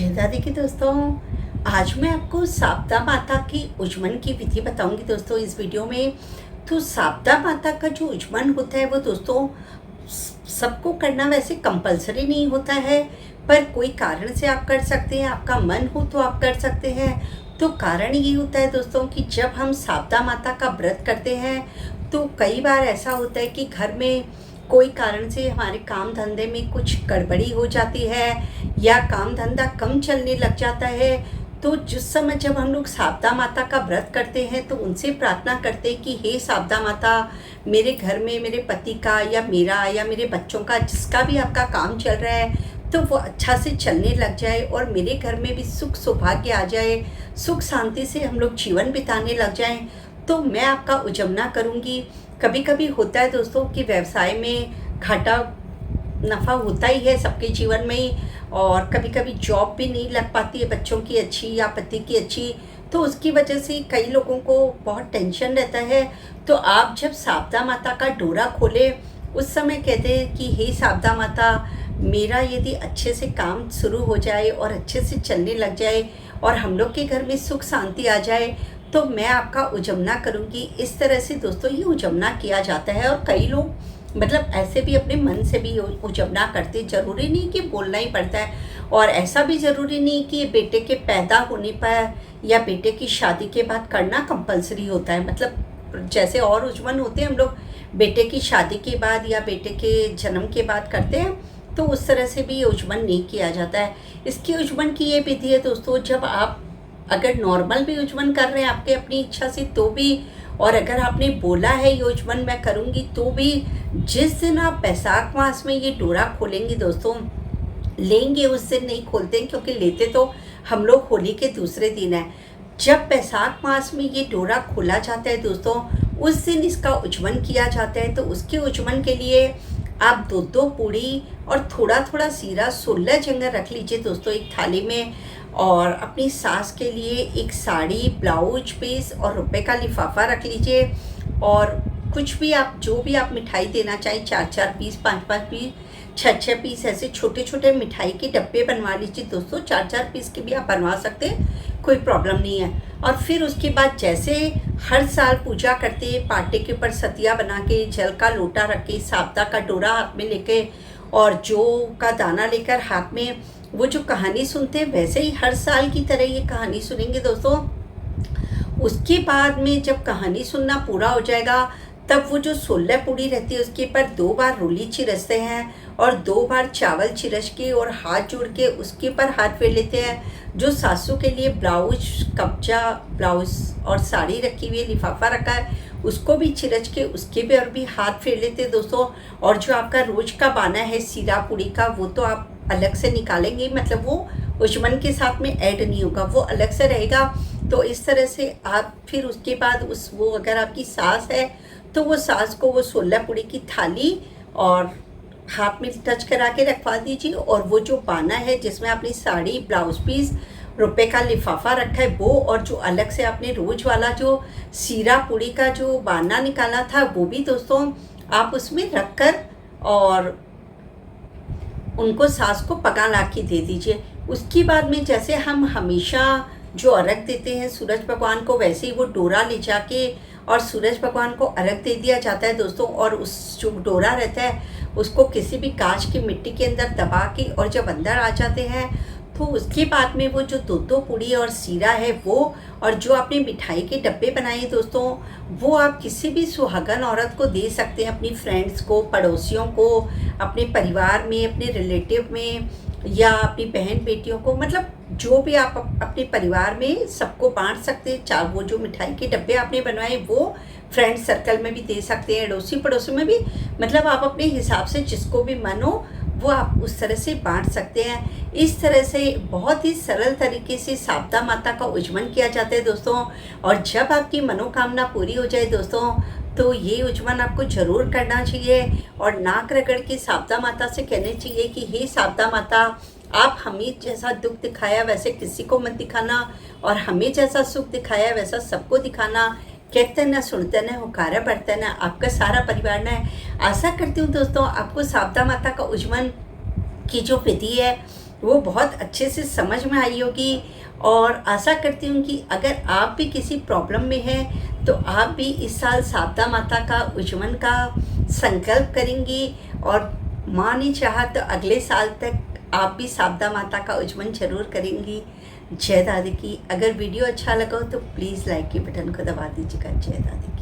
जय दादी की दोस्तों। आज मैं आपको साबदा माता की उज्जमन की विधि बताऊंगी दोस्तों इस वीडियो में। तो साबदा माता का जो उज्जमन होता है वो दोस्तों सबको करना वैसे कंपलसरी नहीं होता है, पर कोई कारण से आप कर सकते हैं, आपका मन हो तो आप कर सकते हैं। तो कारण ये होता है दोस्तों कि जब हम साबदा माता का व्रत करते हैं तो कई बार ऐसा होता है कि घर में कोई कारण से हमारे काम धंधे में कुछ गड़बड़ी हो जाती है या काम धंधा कम चलने लग जाता है। तो जिस समय जब हम लोग साबदा माता का व्रत करते हैं तो उनसे प्रार्थना करते हैं कि हे साबदा माता, मेरे घर में मेरे पति का या मेरा या मेरे बच्चों का जिसका भी आपका काम चल रहा है तो वो अच्छा से चलने लग जाए और मेरे घर में भी सुख सौभाग्य आ जाए, सुख शांति से हम लोग जीवन बिताने लग जाएं। तो मैं आपका उजमना करूँगी। कभी कभी होता है दोस्तों कि व्यवसाय में घाटा नफ़ा होता ही है सबके जीवन में ही, और कभी कभी जॉब भी नहीं लग पाती है बच्चों की अच्छी या पति की अच्छी, तो उसकी वजह से कई लोगों को बहुत टेंशन रहता है। तो आप जब साबदा माता का डोरा खोले उस समय कहते हैं कि हे साबदा माता, मेरा यदि अच्छे से काम शुरू हो जाए और अच्छे से चलने लग जाए और हम लोग के घर में सुख शांति आ जाए तो मैं आपका उजमना करूँगी। इस तरह से दोस्तों ये उजमना किया जाता है और कई लोग मतलब ऐसे भी अपने मन से भी उजमना करते, ज़रूरी नहीं कि बोलना ही पड़ता है, और ऐसा भी ज़रूरी नहीं कि बेटे के पैदा होने पर या बेटे की शादी के बाद करना कंपलसरी होता है। मतलब जैसे और उजमन होते हैं हम लोग बेटे की शादी के बाद या बेटे के जन्म के बाद करते हैं, तो उस तरह से भी ये उजमन नहीं किया जाता है। इसकी उजमन की ये विधि है दोस्तों, जब आप अगर नॉर्मल भी उज्जमन कर रहे हैं आपके अपनी इच्छा से तो भी, और अगर आपने बोला है ये उज्जमन मैं करूँगी तो भी, जिस दिन आप बैसाख मास में ये डोरा खोलेंगे दोस्तों, लेंगे उस दिन नहीं खोलते क्योंकि लेते तो हम लोग होली के दूसरे दिन है। जब बैसाख मास में ये डोरा खोला जाता है दोस्तों उस दिन इसका उज्जमन किया जाता है। तो उसके उज्जमन के लिए आप दो पूड़ी और थोड़ा थोड़ा सीरा 16 जंगर रख लीजिए दोस्तों एक थाली में, और अपनी सास के लिए एक साड़ी, ब्लाउज पीस और रुपए का लिफाफा रख लीजिए, और कुछ भी आप जो भी आप मिठाई देना चाहें, 4-4 पीस, 5-5 पीस, 6-6 पीस ऐसे छोटे छोटे मिठाई के डब्बे बनवा लीजिए दोस्तों। 4-4 पीस के भी आप बनवा सकते हैं, कोई प्रॉब्लम नहीं है। और फिर उसके बाद जैसे हर साल पूजा करते हैं, पाटे के ऊपर सतिया बना के, जल का लोटा रख के, साबदा का डोरा हाथ में लेके और जौ का दाना लेकर हाथ में वो जो कहानी सुनते हैं वैसे ही हर साल की तरह ये कहानी सुनेंगे दोस्तों। उसके बाद में जब कहानी सुनना पूरा हो जाएगा तब वो जो 16 पूड़ी रहती है उसके ऊपर 2 बार रूली छिरसते हैं और 2 बार चावल छिरस के और हाथ जोड़ के उसके ऊपर हाथ फेर लेते हैं। जो सासू के लिए ब्लाउज, कब्जा ब्लाउज और साड़ी रखी हुई है, लिफाफा रखा है, उसको भी छिरच के उसके भी और भी हाथ फेर लेते हैं दोस्तों। और जो आपका रोज का बाना है सीरा पूड़ी का, वो तो आप अलग से निकालेंगे, मतलब वो उज्जमन के साथ में ऐड नहीं होगा, वो अलग से रहेगा। तो इस तरह से आप फिर उसके बाद वो अगर आपकी सास है तो वो सास को वो 16 पूड़ी की थाली और हाथ में टच करा के रखवा दीजिए, और वो जो बाना है जिसमें आपने साड़ी, ब्लाउज पीस, रुपए का लिफाफा रखा है वो, और जो अलग से आपने रोज वाला जो सीरा पूड़ी का जो बाना निकाला था वो भी दोस्तों आप उसमें रख कर और उनको सास को पका ला के दे दीजिए। उसके बाद में जैसे हम हमेशा जो अर्घ देते हैं सूरज भगवान को, वैसे ही वो डोरा ले जाके और सूरज भगवान को अर्घ दे दिया जाता है दोस्तों। और उस जो डोरा रहता है उसको किसी भी कांच की मिट्टी के अंदर दबा के, और जब अंदर आ जाते हैं तो उसके बाद में वो जो दो पूड़ी और सीरा है वो, और जो आपने मिठाई के डब्बे बनाए दोस्तों, वो आप किसी भी सुहागन औरत को दे सकते हैं, अपनी फ्रेंड्स को, पड़ोसियों को, अपने परिवार में, अपने रिलेटिव में, या अपनी बहन बेटियों को, मतलब जो भी आप अपने परिवार में सबको बांट सकते हैं। चाहे वो जो मिठाई के डब्बे आपने बनवाए वो फ्रेंड सर्कल में भी दे सकते हैं, अड़ोसी पड़ोसी में भी, मतलब आप अपने हिसाब से जिसको भी मन हो वो आप उस तरह से बांट सकते हैं। इस तरह से बहुत ही सरल तरीके से साबदा माता का उज्जमन किया जाता है दोस्तों। और जब आपकी मनोकामना पूरी हो जाए दोस्तों तो ये उज्जमन आपको ज़रूर करना चाहिए, और नाक रगड़ के साबदा माता से कहने चाहिए कि हे साबदा माता, आप हमें जैसा दुख दिखाया वैसे किसी को मत दिखाना, और हमें जैसा सुख दिखाया वैसा सबको दिखाना। कहते ना सुनते ना हुकारा पड़ता ना, आपका सारा परिवार ना है। आशा करती हूँ दोस्तों आपको साबदा माता का उज्जमन की जो विधि है वो बहुत अच्छे से समझ में आई होगी। और आशा करती हूँ कि अगर आप भी किसी प्रॉब्लम में हैं तो आप भी इस साल शारदा माता का उज्जवल का संकल्प करेंगी, और माँ ने चाहा तो अगले साल तक आप भी शारदा माता का उज्जवल जरूर करेंगी। जय दादी की। अगर वीडियो अच्छा लगा हो तो प्लीज़ लाइक के बटन को दबा दीजिएगा। जय दादी की।